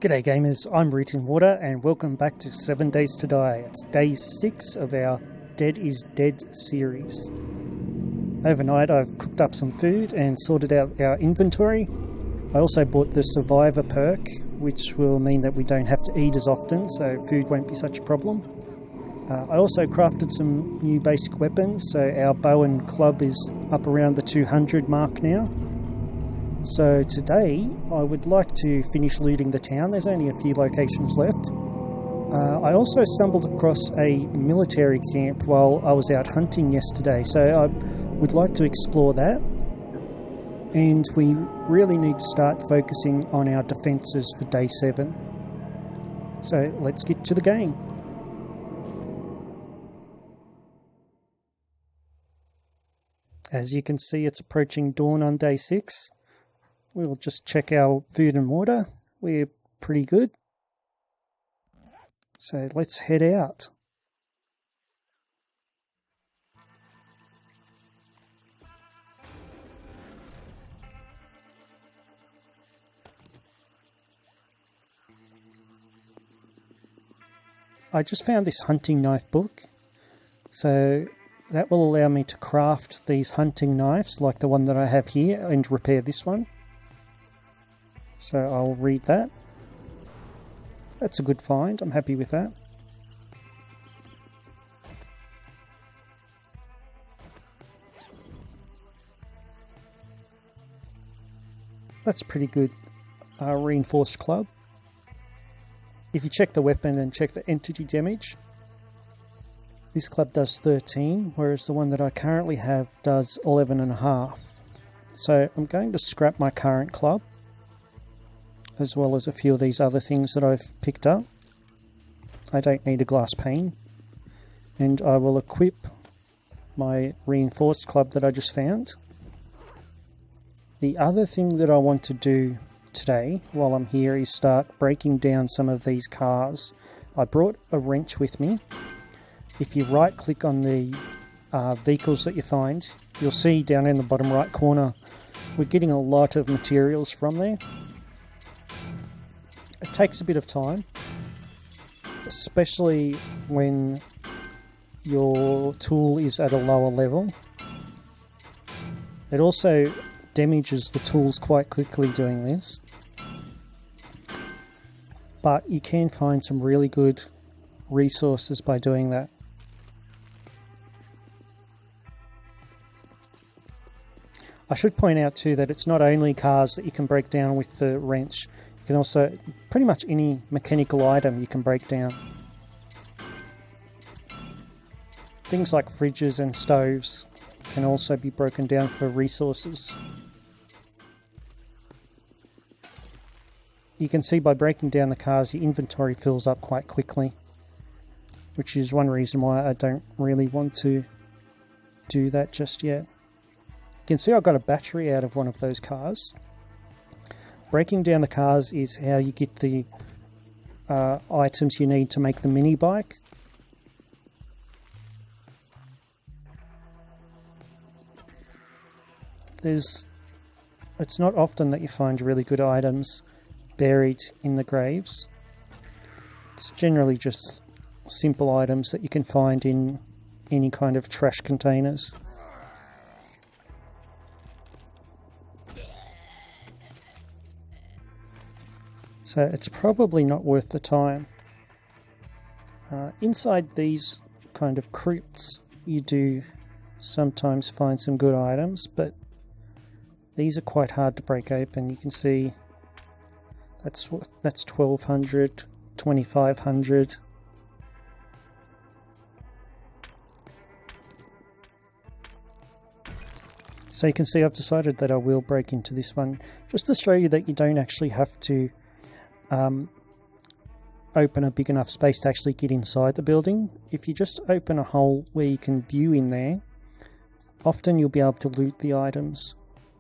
G'day gamers, I'm Rootin Water and welcome back to 7 Days to Die. It's day 6 of our Dead is Dead series. Overnight I've cooked up some food and sorted out our inventory. I also bought the Survivor perk, which will mean that we don't have to eat as often, so food won't be such a problem. I also crafted some new basic weapons, so our bow and club is up around the 200 mark now. So today I would like to finish looting the town. There's only a few locations left. I also stumbled across a military camp while I was out hunting yesterday, so I would like to explore that. And we really need to start focusing on our defences for day 7. So let's get to the game. As you can see, it's approaching dawn on day 6. We'll just check our food and water. We're pretty good. So let's head out. I just found this hunting knife book. So that will allow me to craft these hunting knives like the one that I have here and repair this one. So I'll read that. That's a good find, I'm happy with that. That's pretty good. Reinforced club. If you check the weapon and check the entity damage, this club does 13, whereas the one that I currently have does 11.5. So I'm going to scrap my current club, as well as a few of these other things that I've picked up. I don't need a glass pane. And I will equip my reinforced club that I just found. The other thing that I want to do today while I'm here is start breaking down some of these cars. I brought a wrench with me. If you right click on the vehicles that you find, you'll see down in the bottom right corner we're getting a lot of materials from there. It takes a bit of time, especially when your tool is at a lower level. It also damages the tools quite quickly doing this, but you can find some really good resources by doing that. I should point out too that it's not only cars that you can break down with the wrench. You can also, pretty much any mechanical item you can break down. Things like fridges and stoves can also be broken down for resources. You can see by breaking down the cars, your inventory fills up quite quickly, which is one reason why I don't really want to do that just yet. You can see I got a battery out of one of those cars. Breaking down the cars is how you get the items you need to make the mini bike. It's not often that you find really good items buried in the graves. It's generally just simple items that you can find in any kind of trash containers. So it's probably not worth the time. Inside these kind of crypts, you do sometimes find some good items, but these are quite hard to break open. You can see that's 1200, 2500. So you can see I've decided that I will break into this one, just to show you that you don't actually have to open a big enough space to actually get inside the building. If you just open a hole where you can view in there, often you'll be able to loot the items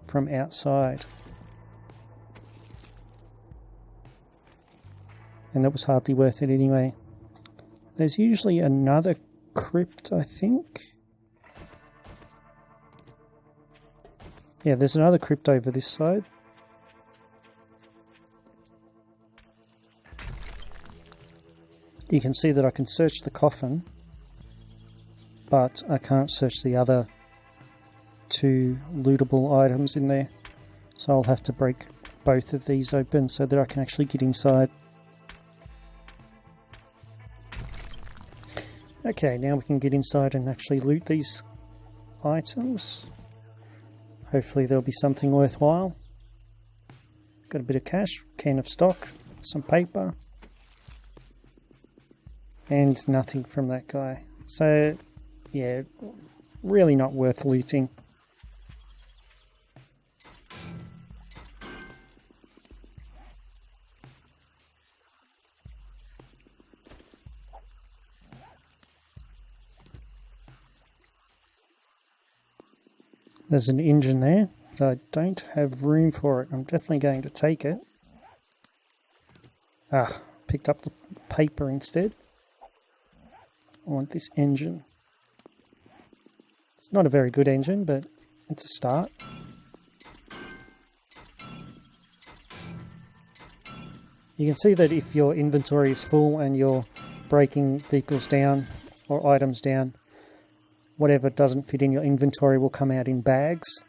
from outside. And that was hardly worth it anyway. There's usually another crypt, I think. Yeah, there's another crypt over this side. You can see that I can search the coffin, but I can't search the other 2 lootable items in there. So I'll have to break both of these open so that I can actually get inside. Okay, now we can get inside and actually loot these items. Hopefully there'll be something worthwhile. Got a bit of cash, can of stock, some paper, and nothing from that guy. So, yeah, really not worth looting. There's an engine there, but I don't have room for it. I'm definitely going to take it. Picked up the paper instead. I want this engine. It's not a very good engine, but it's a start. You can see that if your inventory is full and you're breaking vehicles down or items down, whatever doesn't fit in your inventory will come out in bags.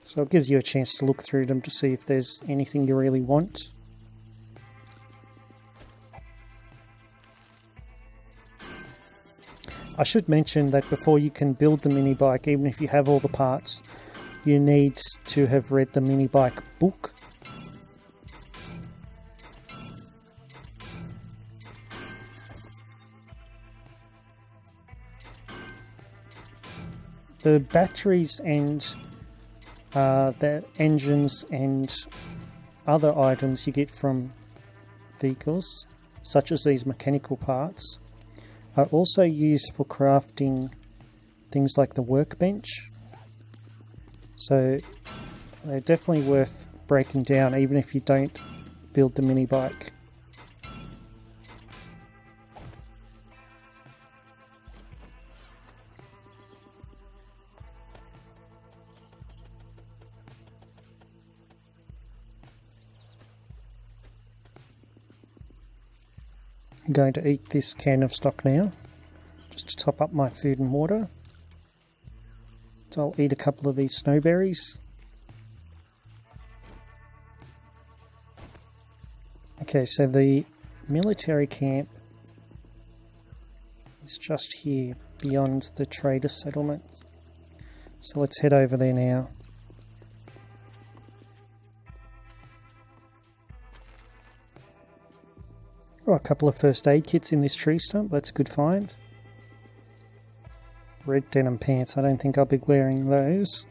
So it gives you a chance to look through them to see if there's anything you really want. I should mention that before you can build the mini bike, even if you have all the parts, you need to have read the mini bike book. The batteries and the engines and other items you get from vehicles, such as these mechanical parts, are also used for crafting things like the workbench. So they're definitely worth breaking down, even if you don't build the mini bike. I'm going to eat this can of stock now, just to top up my food and water. So I'll eat a couple of these snowberries. Okay, so the military camp is just here, beyond the trader settlement. So let's head over there now. Oh, a couple of first aid kits in this tree stump, that's a good find. Red denim pants, I don't think I'll be wearing those.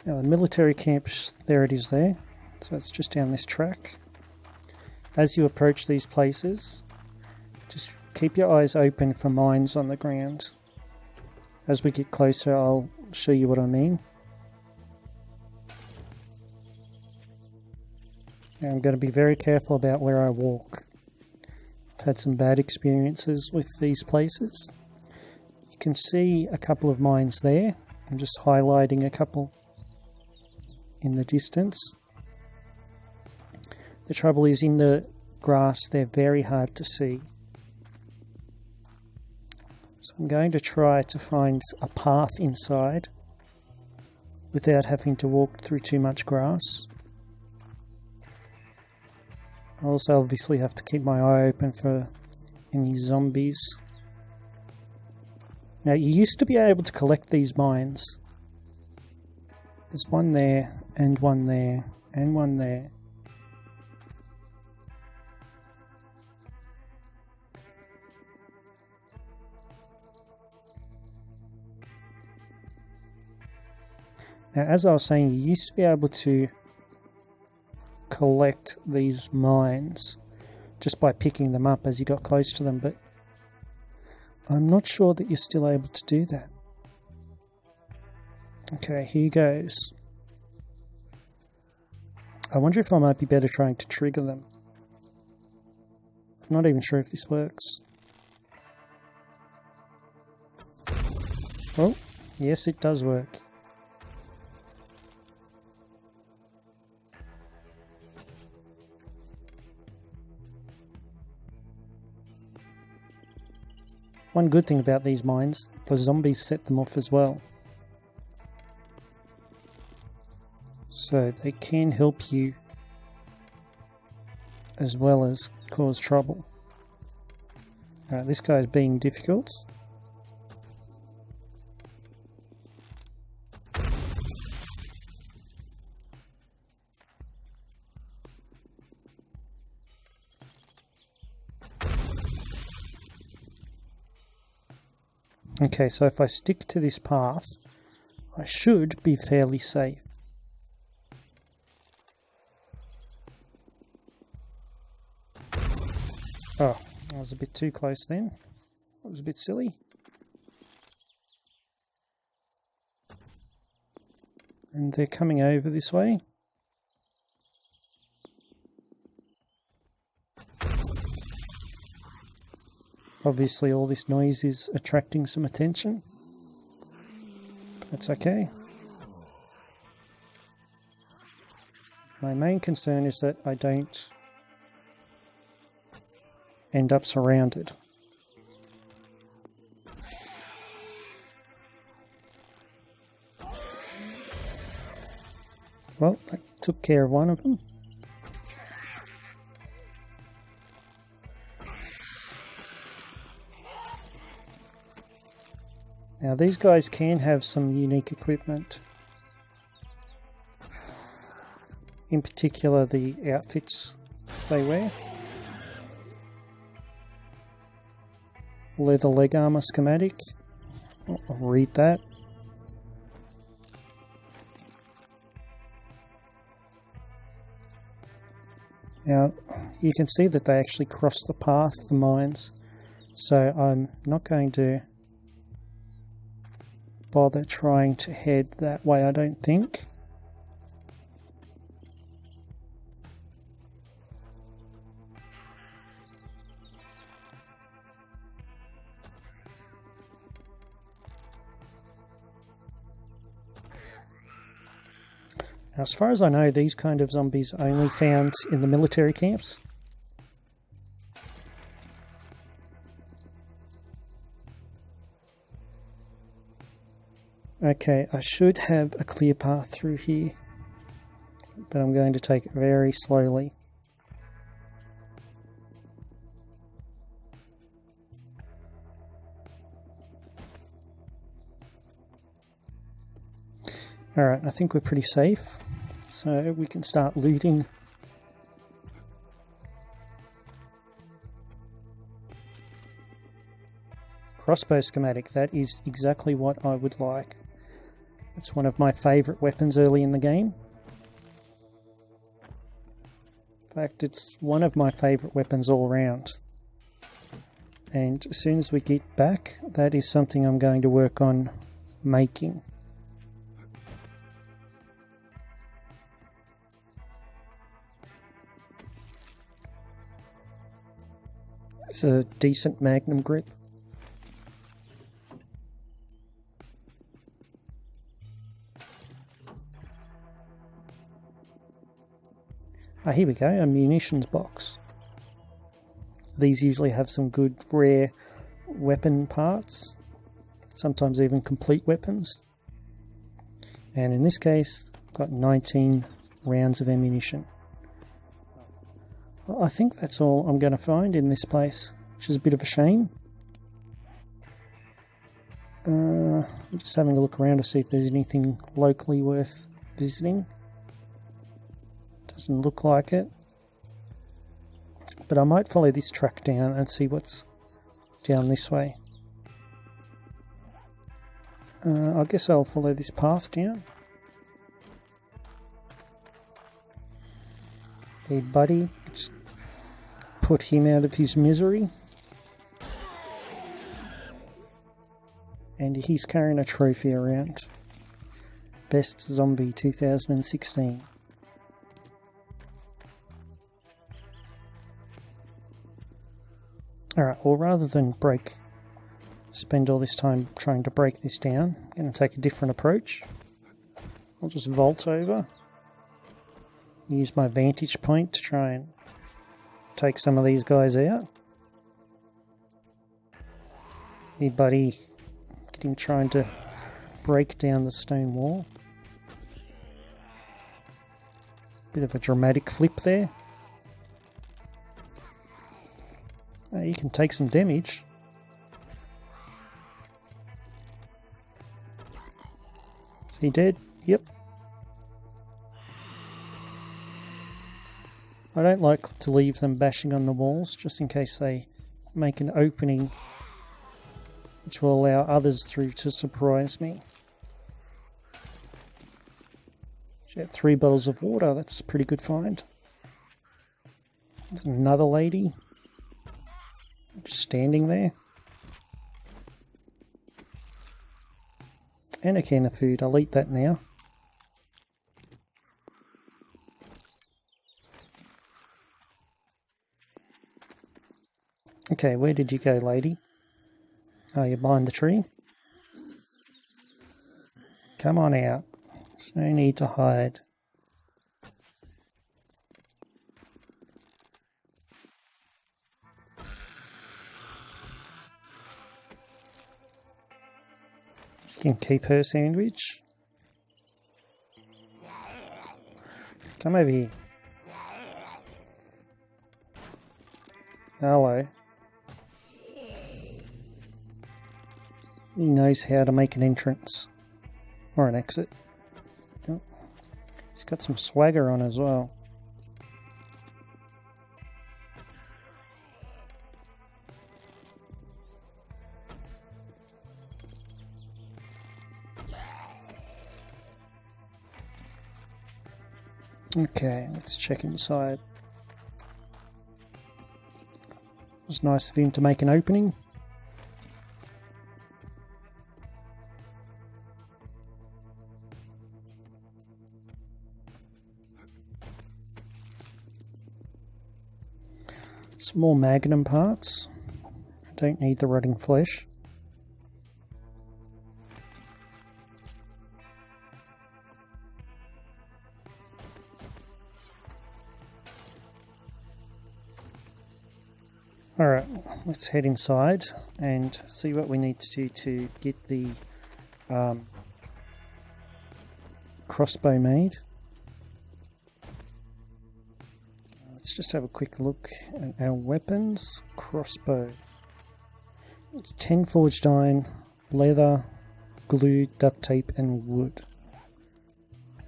Now the military camp, there it is there. So it's just down this track. As you approach these places, just keep your eyes open for mines on the ground. As we get closer, I'll show you what I mean. Now I'm going to be very careful about where I walk. I've had some bad experiences with these places. You can see a couple of mines there. I'm just highlighting a couple in the distance. The trouble is, in the grass they're very hard to see. So I'm going to try to find a path inside without having to walk through too much grass. I also obviously have to keep my eye open for any zombies. Now you used to be able to collect these mines. There's one there, and one there, and one there. Now, as I was saying, you used to be able to collect these mines just by picking them up as you got close to them, but I'm not sure that you're still able to do that. Okay, here goes. I wonder if I might be better trying to trigger them. I'm not even sure if this works. Well, Yes, it does work. One good thing about these mines, the zombies set them off as well. So they can help you as well as cause trouble. Alright, this guy's being difficult. Okay, so if I stick to this path, I should be fairly safe. Oh, I was a bit too close then. That was a bit silly. And they're coming over this way. Obviously all this noise is attracting some attention. But that's okay. My main concern is that I don't end up surrounded. Well, I took care of one of them. Now these guys can have some unique equipment. In particular the outfits they wear. Leather leg armor schematic. I'll read that. Now you can see that they actually cross the path, the mines. So I'm not going to bother trying to head that way, I don't think. Now, as far as I know, these kind of zombies are only found in the military camps. Okay, I should have a clear path through here, but I'm going to take it very slowly. Alright, I think we're pretty safe, so we can start looting. Crossbow schematic, that is exactly what I would like. It's one of my favourite weapons early in the game. In fact, it's one of my favourite weapons all round. And as soon as we get back, that is something I'm going to work on making. It's a decent magnum grip. Ah, here we go, a munitions box. These usually have some good rare weapon parts, sometimes even complete weapons. And in this case, I've got 19 rounds of ammunition. Well, I think that's all I'm going to find in this place, which is a bit of a shame. I'm just having a look around to see if there's anything locally worth visiting. Doesn't look like it. But I might follow this track down and see what's down this way. I guess I'll follow this path down. Hey buddy, let's put him out of his misery. And he's carrying a trophy around. Best Zombie 2016. Alright, well rather than break spend all this time trying to break this down. I'm going to take a different approach. I'll just vault over. Use my vantage point to try and take some of these guys out. Hey buddy, get him trying to break down the stone wall. Bit of a dramatic flip there. Oh, you can take some damage. Is he dead? Yep. I don't like to leave them bashing on the walls just in case they make an opening which will allow others through to surprise me. She had 3 bottles of water, that's a pretty good find. There's another lady just standing there. And a can of food, I'll eat that now. Okay, where did you go, lady? Oh, you're behind the tree? Come on out. There's no need to hide. You can keep her sandwich. Come over here. Hello. He knows how to make an entrance. Or an exit. Oh. He's got some swagger on as well. Okay, let's check inside. It was nice of him to make an opening. Some more magnum parts. I don't need the rotting flesh. Alright, let's head inside and see what we need to do to get the crossbow made. Let's just have a quick look at our weapons. Crossbow. It's 10 forged iron, leather, glue, duct tape and wood.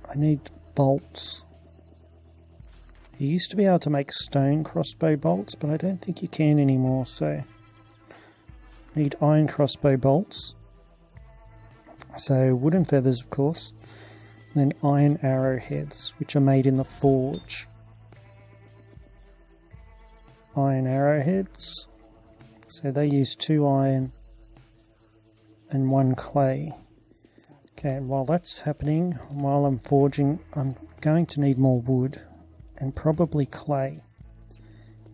I need bolts. You used to be able to make stone crossbow bolts, but I don't think you can anymore, so need iron crossbow bolts. So wooden feathers, of course. Then iron arrowheads, which are made in the forge. Iron arrowheads. So they use 2 iron and 1 clay. Okay, and while that's happening, while I'm forging, I'm going to need more wood. And probably clay.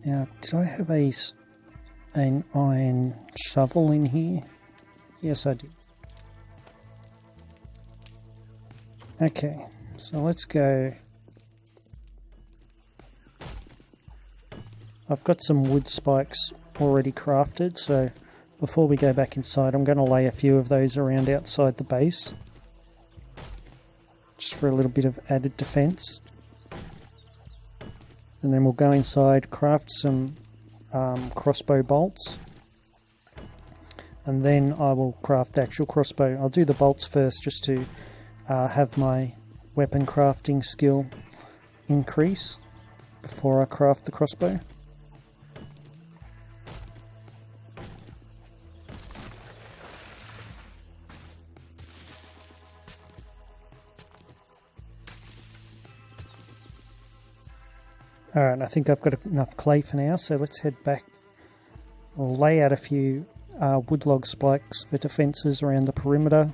Now, did I have an iron shovel in here? Yes, I did. Okay, so let's go. I've got some wood spikes already crafted, so before we go back inside, I'm going to lay a few of those around outside the base. Just for a little bit of added defense. And then we'll go inside, craft some crossbow bolts, and then I will craft the actual crossbow. I'll do the bolts first just to have my weapon crafting skill increase before I craft the crossbow. Alright, I think I've got enough clay for now, so let's head back. We'll lay out a few wood log spikes for defences around the perimeter,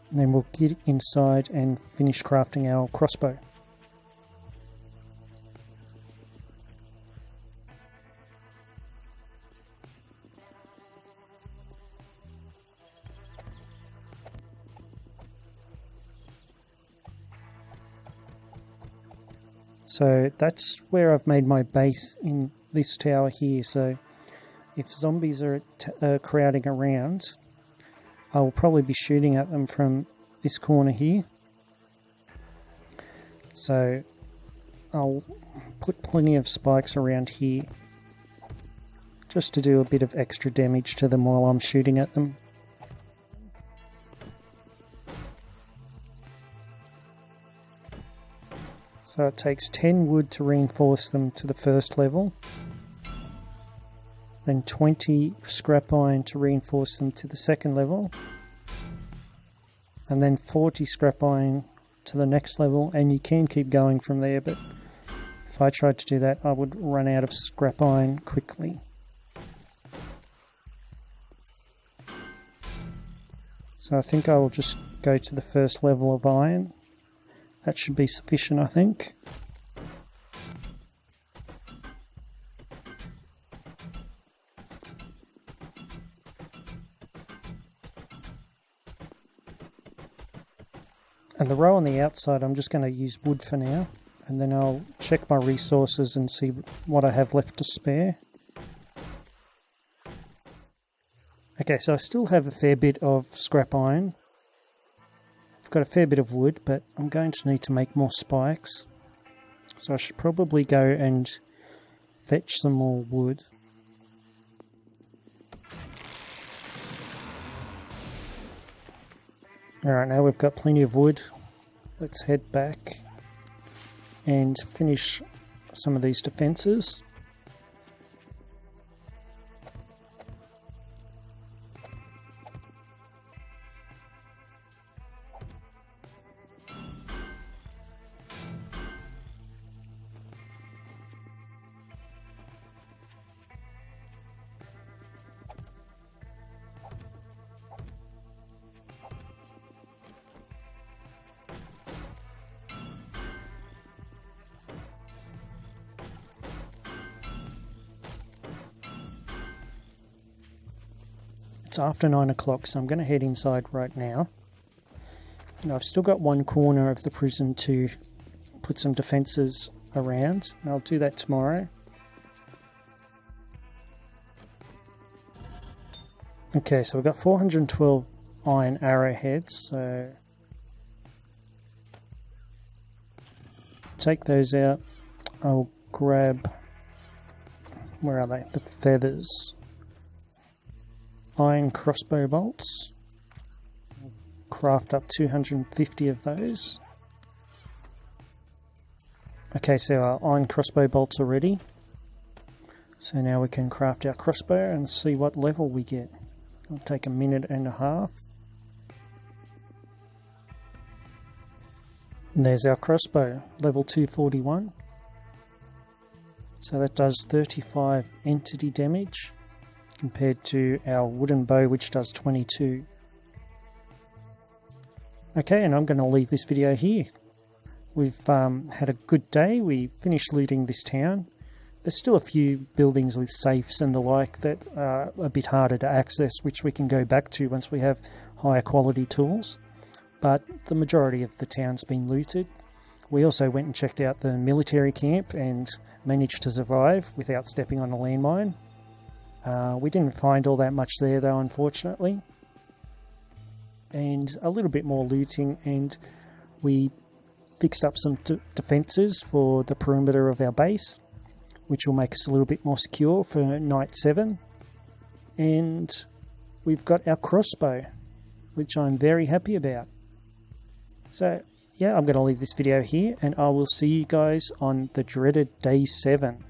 and then we'll get inside and finish crafting our crossbow. So that's where I've made my base in this tower here. So if zombies are crowding around, I will probably be shooting at them from this corner here. So I'll put plenty of spikes around here just to do a bit of extra damage to them while I'm shooting at them. So it takes 10 wood to reinforce them to the first level, then 20 scrap iron to reinforce them to the second level, and then 40 scrap iron to the next level, and you can keep going from there, but if I tried to do that I would run out of scrap iron quickly. So I think I will just go to the first level of iron. That should be sufficient, I think. And the row on the outside, I'm just going to use wood for now, and then I'll check my resources and see what I have left to spare. Okay, so I still have a fair bit of scrap iron. I've got a fair bit of wood, but I'm going to need to make more spikes. So I should probably go and fetch some more wood. Alright, now we've got plenty of wood. Let's head back and finish some of these defences. It's after 9 o'clock, so I'm going to head inside right now. And I've still got one corner of the prison to put some defences around, and I'll do that tomorrow. Okay, so we've got 412 iron arrowheads, so take those out. I'll grab, where are they? The feathers. Iron crossbow bolts. Craft up 250 of those. Okay, so our iron crossbow bolts are ready. So now we can craft our crossbow and see what level we get. It'll take a minute and a half. And there's our crossbow, level 241. So that does 35 entity damage, compared to our wooden bow, which does 22. Okay, and I'm going to leave this video here. We've had a good day. We finished looting this town. There's still a few buildings with safes and the like that are a bit harder to access, which we can go back to once we have higher quality tools. But the majority of the town's been looted. We also went and checked out the military camp and managed to survive without stepping on a landmine. We didn't find all that much there though, unfortunately. And a little bit more looting, and we fixed up some defences for the perimeter of our base, which will make us a little bit more secure for night 7. And we've got our crossbow, which I'm very happy about. So yeah, I'm going to leave this video here, and I will see you guys on the dreaded day 7.